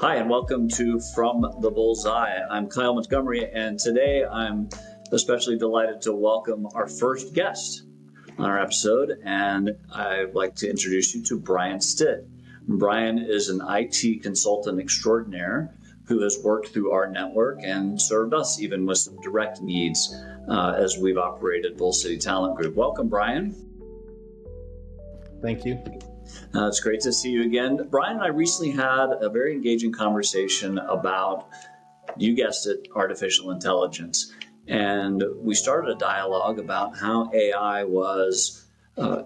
Hi, and welcome to From the Bullseye. I'm Kyle Montgomery, and today I'm especially delighted to welcome our first guest on our episode, and I'd like to introduce you to Brian Stitt. Brian is an IT consultant extraordinaire who has worked through our network and served us even with some direct needs as we've operated Bull City Talent Group. Welcome, Brian. Thank you. It's great to see you again. Brian and I recently had a very engaging conversation about, you guessed it, artificial intelligence. And we started a dialogue about how AI was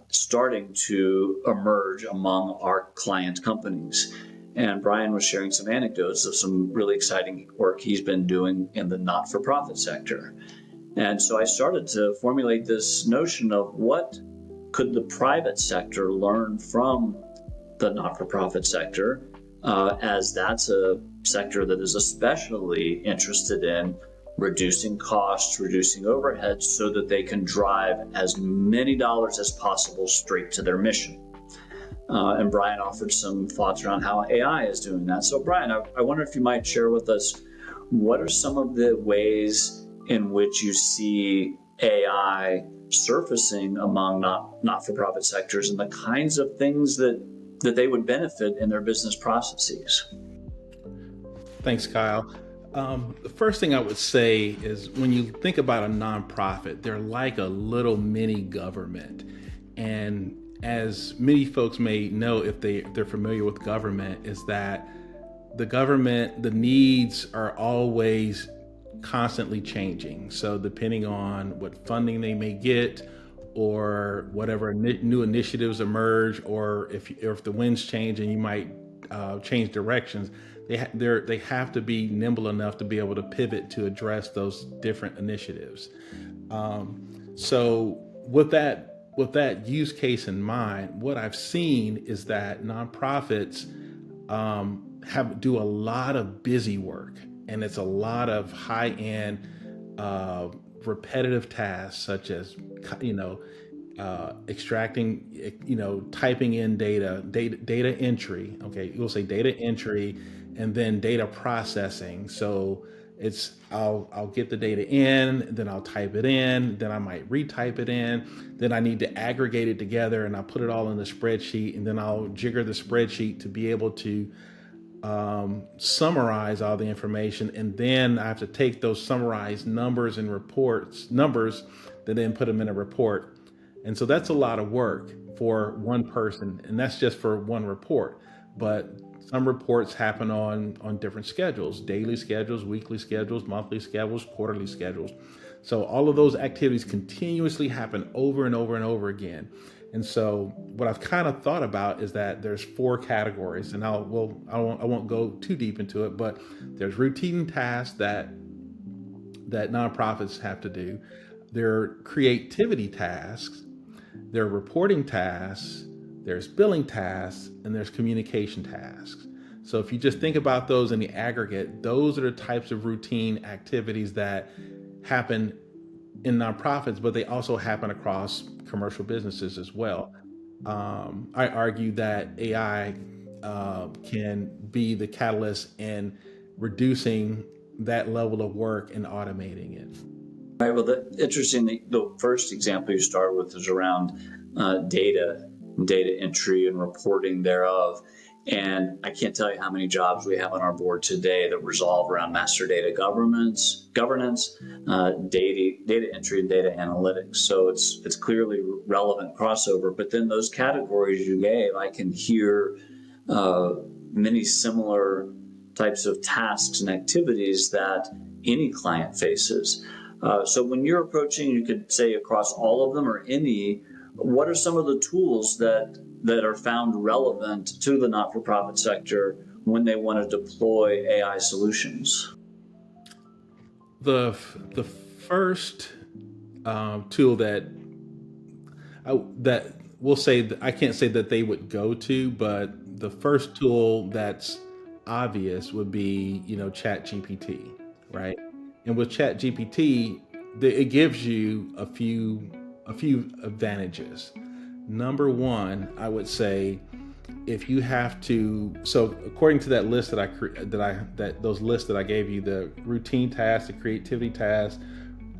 starting to emerge among our client companies. And Brian was sharing some anecdotes of some really exciting work he's been doing in the not-for-profit sector. And so I started to formulate this notion of what could the private sector learn from the not-for-profit sector, as that's a sector that is especially interested in reducing costs, reducing overhead, so that they can drive as many dollars as possible straight to their mission. And Brian offered some thoughts around how AI is doing that. So Brian, I wonder if you might share with us, what are some of the ways in which you see AI surfacing among not-for-profit sectors and the kinds of things that they would benefit in their business processes? Thanks, Kyle. The first thing I would say is when you think about a nonprofit, they're like a little mini government. And as many folks may know, if they're familiar with government, is that the government, the needs are always constantly changing. So depending on what funding they may get, or whatever new initiatives emerge, or if the winds change and you might change directions, they have to be nimble enough to be able to pivot to address those different initiatives. So with that use case in mind, what I've seen is that nonprofits do a lot of busy work. And it's a lot of high-end, repetitive tasks, such as, extracting, typing in data entry. Okay, you'll say data entry, and then data processing. So I'll get the data in, then I'll type it in, then I might retype it in, then I need to aggregate it together, and I'll put it all in the spreadsheet, and then I'll jigger the spreadsheet to be able to summarize all the information, and then I have to take those summarized numbers that then put them in a report. And so that's a lot of work for one person, and that's just for one report. But some reports happen on different schedules: daily schedules, weekly schedules, monthly schedules, quarterly schedules. So all of those activities continuously happen over and over and over again. And so what I've kind of thought about is that there's 4 categories, and I won't go too deep into it, but there's routine tasks that nonprofits have to do. There are creativity tasks, there are reporting tasks, there's billing tasks, and there's communication tasks. So if you just think about those in the aggregate, those are the types of routine activities that happen in nonprofits, but they also happen across commercial businesses as well. I argue that AI can be the catalyst in reducing that level of work and automating it. All right, well, interesting. The first example you started with is around data entry and reporting thereof. And I can't tell you how many jobs we have on our board today that resolve around master data governance, data entry, and data analytics. So it's clearly relevant crossover. But then those categories you gave, I can hear many similar types of tasks and activities that any client faces. So when you're approaching, you could say across all of them or any, what are some of the tools that are found relevant to the not-for-profit sector when they want to deploy AI solutions? The first tool that we'll say, I can't say that they would go to, but the first tool that's obvious would be, Chat GPT, right? And with Chat GPT, it gives you a few advantages. Number one, I would say, if you have to, so according to that list that those lists that I gave you, the routine tasks, the creativity tasks,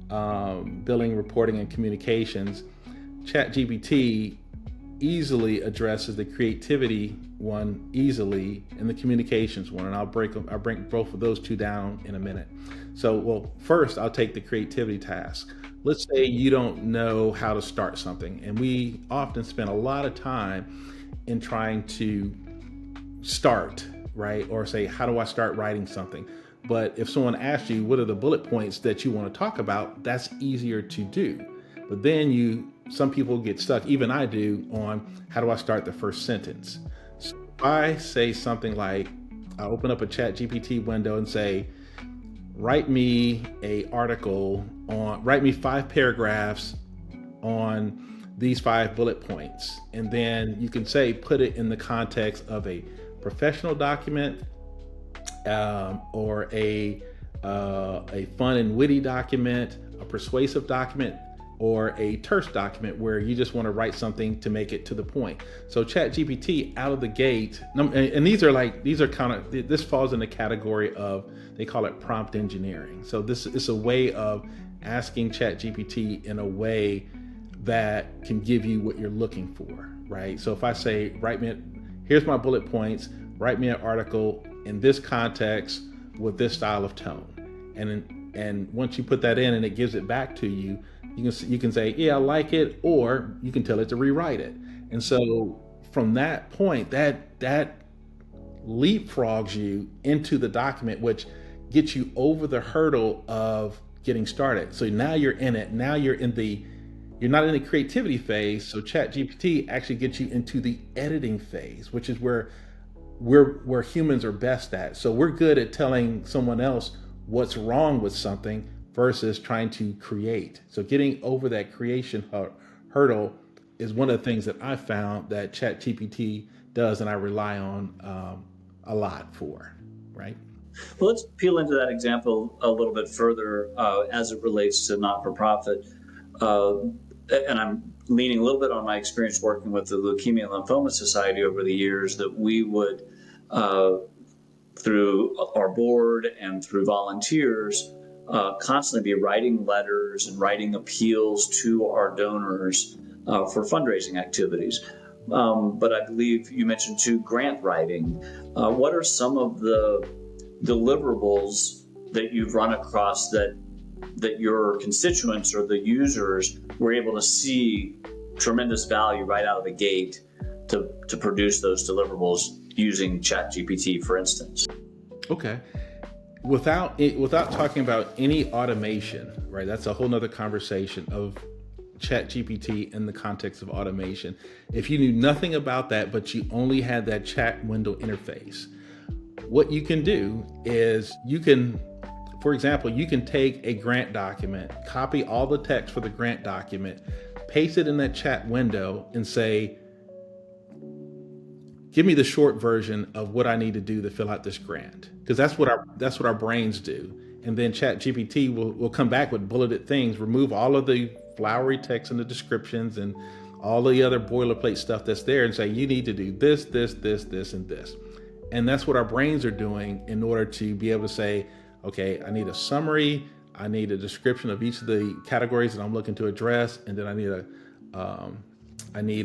billing, reporting, and communications, ChatGPT easily addresses the creativity one easily and the communications one, and I'll break both of those two down in a minute. So, well, first I'll take the creativity task. Let's say you don't know how to start something, and we often spend a lot of time in trying to start, right? Or say, how do I start writing something? But if someone asks you, what are the bullet points that you want to talk about? That's easier to do. But then some people get stuck, even I do, on how do I start the first sentence? So if I say something like, I open up a ChatGPT window and say, write me 5 paragraphs on these 5 bullet points. And then you can say, put it in the context of a professional document, or a fun and witty document, a persuasive document, or a terse document where you just want to write something to make it to the point. So ChatGPT out of the gate, and this falls in the category of, they call it prompt engineering. So this is a way of asking ChatGPT in a way that can give you what you're looking for, right? So if I say, here's my bullet points, write me an article in this context with this style of tone. And once you put that in and it gives it back to you, you can say, yeah, I like it, or you can tell it to rewrite it. And so from that point, that leapfrogs you into the document, which gets you over the hurdle of getting started. So now you're in it. Now you're not in the creativity phase. So ChatGPT actually gets you into the editing phase, which is where humans are best at. So we're good at telling someone else what's wrong with something versus trying to create. So getting over that creation hurdle is one of the things that I found that ChatGPT does, and I rely on a lot for, right? Well, let's peel into that example a little bit further as it relates to not-for-profit. And I'm leaning a little bit on my experience working with the Leukemia and Lymphoma Society over the years, that we would, through our board and through volunteers, constantly be writing letters and writing appeals to our donors for fundraising activities. But I believe you mentioned too, grant writing. What are some of the deliverables that you've run across that your constituents or the users were able to see tremendous value right out of the gate to produce those deliverables using ChatGPT, for instance? Okay. Without talking about any automation, right? That's a whole nother conversation of ChatGPT in the context of automation. If you knew nothing about that, but you only had that chat window interface, what you can do is for example, you can take a grant document, copy all the text for the grant document, paste it in that chat window and say, give me the short version of what I need to do to fill out this grant. Because that's what our brains do. And then ChatGPT will come back with bulleted things, remove all of the flowery text and the descriptions and all the other boilerplate stuff that's there, and say, you need to do this, this, this, this, and this. And that's what our brains are doing in order to be able to say, okay, I need a summary, I need a description of each of the categories that I'm looking to address, and then I need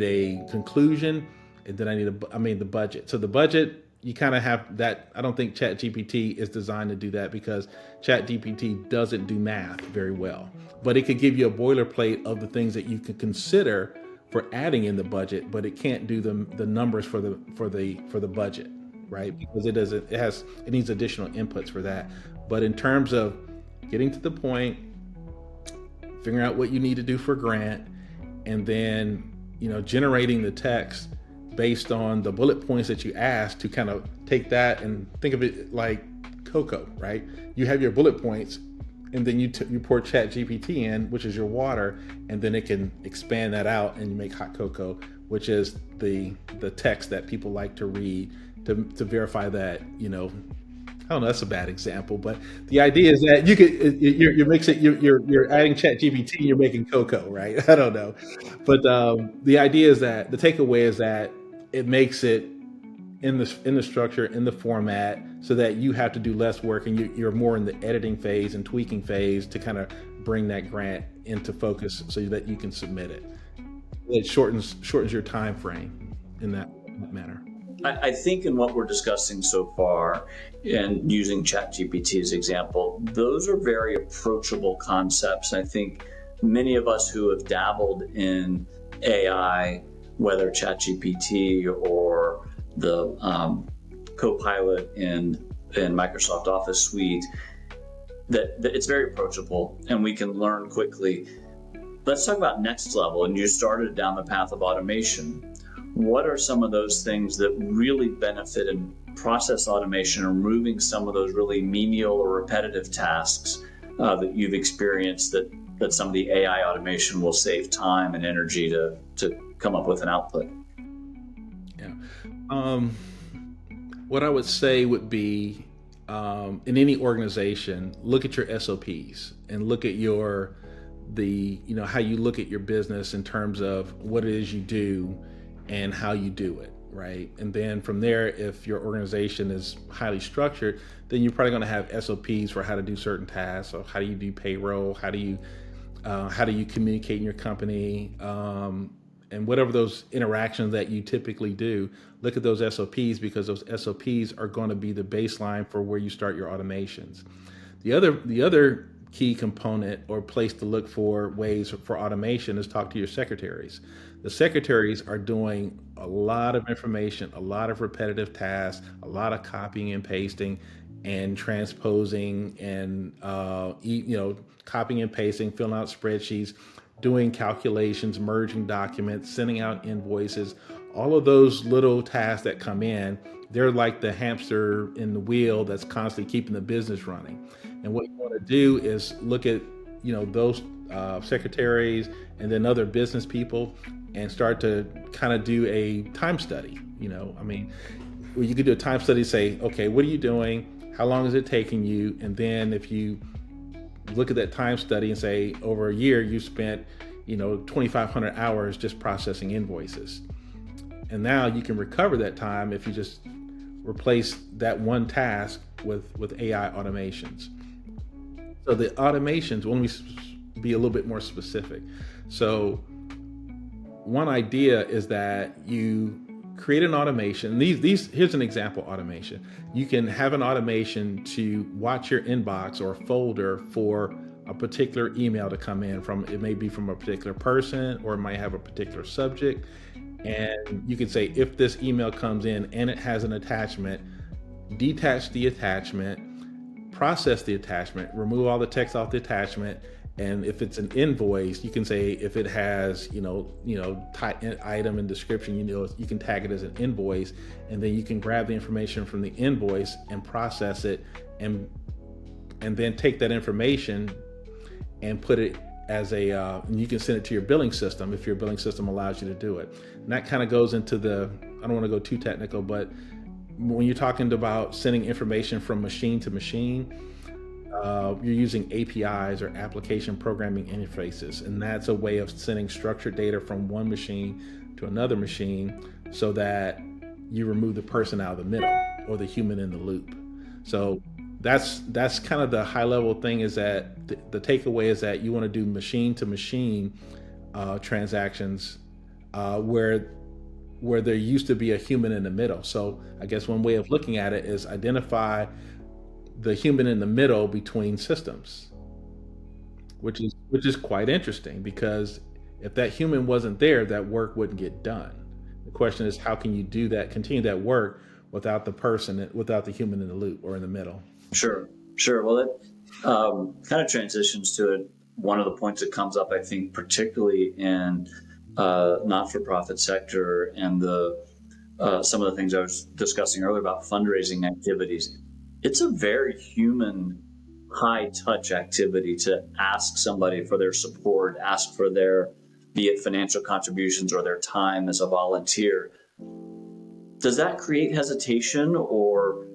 a conclusion, and then I need the budget. So the budget, you kind of have that. I don't think ChatGPT is designed to do that, because ChatGPT doesn't do math very well, but it could give you a boilerplate of the things that you could consider for adding in the budget, but it can't do the numbers for the budget, right? Because it needs additional inputs for that. But in terms of getting to the point, figuring out what you need to do for grant, and then generating the text based on the bullet points that you asked, to kind of take that and think of it like cocoa, right? You have your bullet points, and then you pour ChatGPT in, which is your water, and then it can expand that out, and you make hot cocoa, which is the text that people like to read to verify that, I don't know, that's a bad example, but the idea is that you're mixing, you're adding ChatGPT and you're making cocoa, right? I don't know, but the idea is that the takeaway is that it makes it in the structure, in the format, so that you have to do less work and you're more in the editing phase and tweaking phase to kind of bring that grant into focus so that you can submit it. It shortens your time frame in that manner. I think in what we're discussing so far, and using ChatGPT as example, those are very approachable concepts. I think many of us who have dabbled in AI, whether ChatGPT or the Copilot in Microsoft Office Suite, that it's very approachable and we can learn quickly. Let's talk about next level. And you started down the path of automation. What are some of those things that really benefit in process automation, or removing some of those really menial or repetitive tasks that you've experienced that some of the AI automation will save time and energy to come up with an output? Yeah. What I would say would be, in any organization, look at your SOPs and look at how you look at your business in terms of what it is you do and how you do it, right? And then from there, if your organization is highly structured, then you're probably going to have SOPs for how to do certain tasks. So how do you do payroll? How do you communicate in your company? And whatever those interactions that you typically do, look at those SOPs, because those SOPs are going to be the baseline for where you start your automations. The other key component or place to look for ways for automation is talk to your secretaries. The secretaries are doing a lot of information, a lot of repetitive tasks, a lot of copying and pasting and transposing and copying and pasting, filling out spreadsheets, doing calculations, merging documents, sending out invoices. All of those little tasks that come in, they're like the hamster in the wheel that's constantly keeping the business running. And what you want to do is look at those secretaries and then other business people and start to kind of do a time study. You could do a time study, say, okay, what are you doing? How long is it taking you? And then if you look at that time study and say, over a year, you spent 2,500 hours just processing invoices. And now you can recover that time if you just replace that one task with AI automations. So the automations, when we be a little bit more specific. So one idea is that you create an automation. Here's an example automation. You can have an automation to watch your inbox or folder for a particular email to come in from. It may be from a particular person, or it might have a particular subject. And you can say, if this email comes in and it has an attachment, detach the attachment, process the attachment, remove all the text off the attachment. And if it's an invoice, you can say, if it has, item and description, you can tag it as an invoice, and then you can grab the information from the invoice and process it, and then take that information and put it as and you can send it to your billing system if your billing system allows you to do it. And that kind of goes into I don't want to go too technical, but when you're talking about sending information from machine to machine, you're using APIs, or application programming interfaces, and that's a way of sending structured data from one machine to another machine, so that you remove the person out of the middle, or the human in the loop. So that's kind of the high level thing, is that the takeaway is that you want to do machine to machine transactions where there used to be a human in the middle. So I guess one way of looking at it is identify the human in the middle between systems, which is quite interesting, because if that human wasn't there, that work wouldn't get done. The question is, how can you do that, continue that work without the human in the loop or in the middle? Sure. Well, that kind of transitions to it. One of the points that comes up, I think, particularly in not-for-profit sector, and some of the things I was discussing earlier about fundraising activities. It's a very human, high-touch activity to ask somebody for their support, ask for their, be it financial contributions or their time as a volunteer. Does that create hesitation or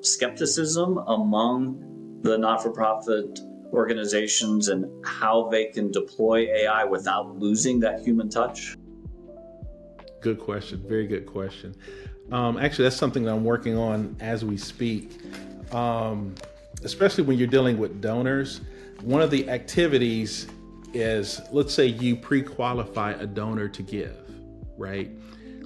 skepticism among the not-for-profit organizations and how they can deploy AI without losing that human touch? Good question. Very good question. Actually, that's something that I'm working on as we speak. Especially when you're dealing with donors, one of the activities is, let's say you pre-qualify a donor to give, right?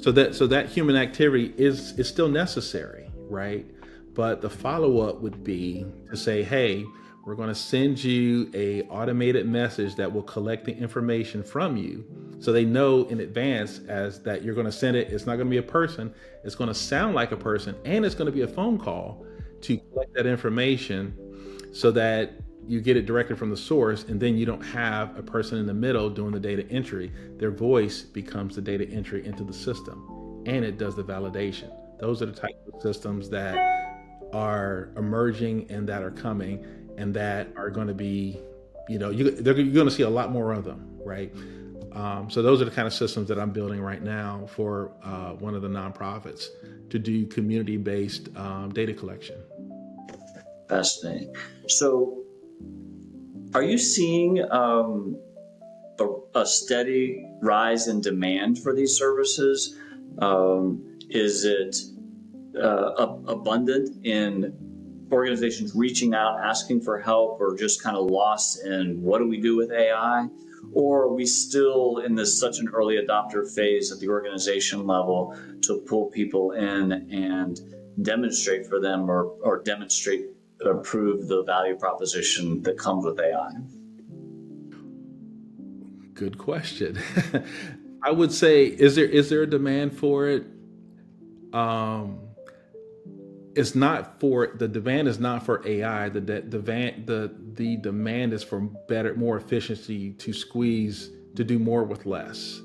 So that human activity is still necessary, right? But the follow-up would be to say, hey, we're going to send you a automated message that will collect the information from you, so they know in advance as that you're going to send it. It's not going to be a person. It's going to sound like a person, and it's going to be a phone call to collect that information so that you get it directly from the source, and then you don't have a person in the middle doing the data entry. Their voice becomes the data entry into the system, and it does the validation. Those are the types of systems that are emerging and that are coming and that are going to be, you're going to see a lot more of them, right? So those are the kind of systems that I'm building right now for one of the nonprofits to do community-based data collection. Fascinating. So are you seeing a steady rise in demand for these services? Is it abundant in organizations reaching out, asking for help, or just kind of lost in what do we do with AI? Or are we still in this such an early adopter phase at the organization level to pull people in and demonstrate for them or demonstrate or prove the value proposition that comes with AI? Good question. I would say, is there a demand for it? It's not for the demand is not for AI. The demand is for more efficiency to do more with less.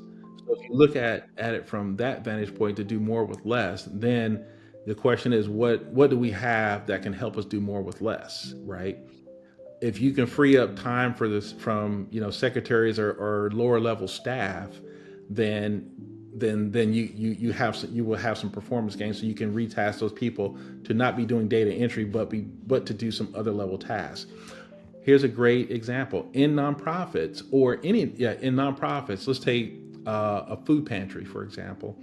So if you look at it from that vantage point, to do more with less, then the question is, what do we have that can help us do more with less, right? If you can free up time for this from secretaries or lower level staff, then you will have some performance gains, so you can retask those people to not be doing data entry but to do some other level tasks. Here's a great example in nonprofits let's take a food pantry, for example.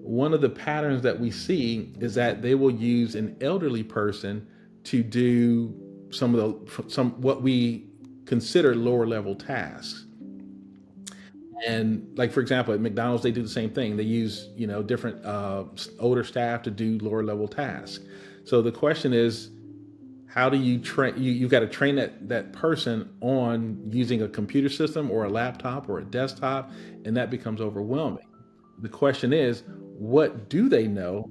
One of the patterns that we see is that they will use an elderly person to do some what we consider lower level tasks. And like, for example, at McDonald's, they do the same thing. They use, different older staff to do lower level tasks. So the question is, how do you train? You've got to train that person on using a computer system or a laptop or a desktop, and that becomes overwhelming. The question is, what do they know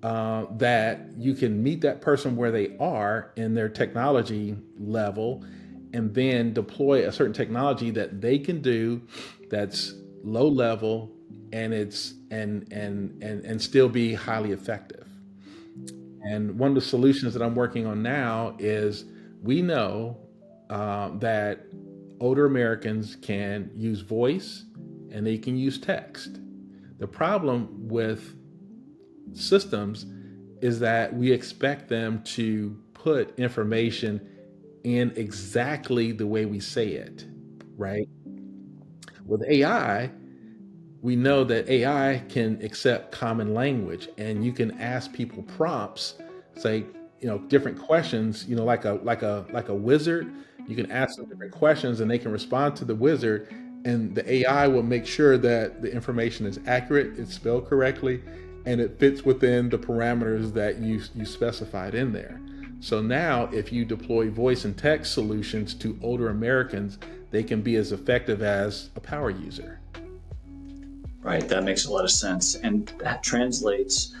that you can meet that person where they are in their technology level, and then deploy a certain technology that they can do that's low level and still be highly effective. And one of the solutions that I'm working on now is, we know that older Americans can use voice and they can use text. The problem with systems is that we expect them to put information in exactly the way we say it, right? With AI, we know that AI can accept common language, and you can ask people prompts, say, different questions, like a wizard. You can ask them different questions, and they can respond to the wizard, and the AI will make sure that the information is accurate, it's spelled correctly, and it fits within the parameters that you specified in there. So now, if you deploy voice and text solutions to older Americans, they can be as effective as a power user. Right, that makes a lot of sense. And that translates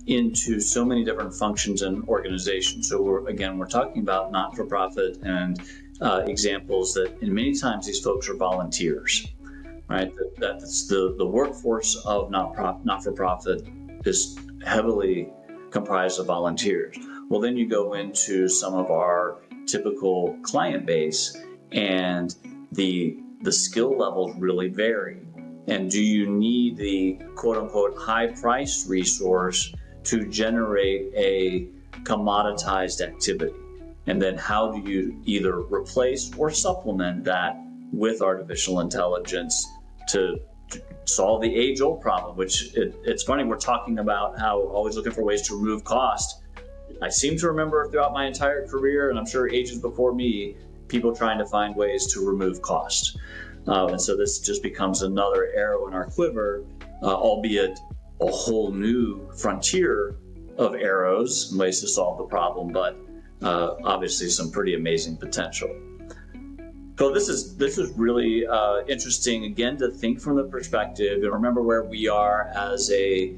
into so many different functions and organizations. So we're talking about not-for-profit and examples that, and many times these folks are volunteers, right? That's the workforce of not-for-profit is heavily comprised of volunteers. Well, then you go into some of our typical client base, and the skill levels really vary. And do you need the quote unquote high-priced resource to generate a commoditized activity? And then how do you either replace or supplement that with artificial intelligence to solve the age-old problem, which it's funny, we're talking about how always looking for ways to remove cost. I seem to remember throughout my entire career, and I'm sure ages before me, people trying to find ways to remove cost. And so this just becomes another arrow in our quiver, albeit a whole new frontier of arrows and ways to solve the problem, but obviously some pretty amazing potential. So this is really interesting, again, to think from the perspective and remember where we are as a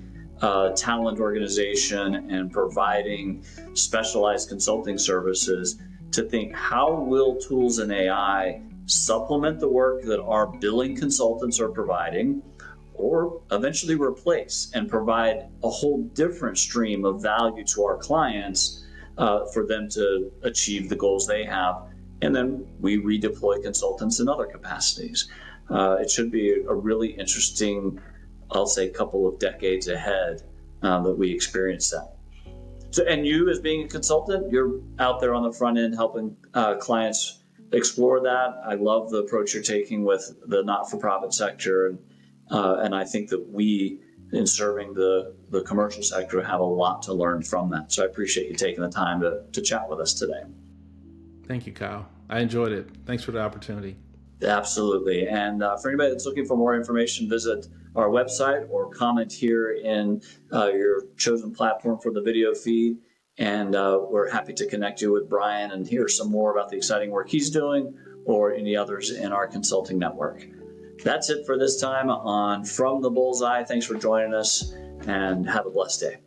talent organization and providing specialized consulting services, to think how will tools and AI supplement the work that our billing consultants are providing, or eventually replace and provide a whole different stream of value to our clients for them to achieve the goals they have. And then we redeploy consultants in other capacities. It should be a really interesting, I'll say, couple of decades ahead that we experience that. So, and you as being a consultant, you're out there on the front end helping clients explore that. I love the approach you're taking with the not-for-profit sector. And I think that we, in serving the commercial sector, have a lot to learn from that. So I appreciate you taking the time to chat with us today. Thank you, Kyle. I enjoyed it. Thanks for the opportunity. Absolutely. And for anybody that's looking for more information, visit our website or comment here in your chosen platform for the video feed. And we're happy to connect you with Brian and hear some more about the exciting work he's doing or any others in our consulting network. That's it for this time on From the Bullseye. Thanks for joining us and have a blessed day.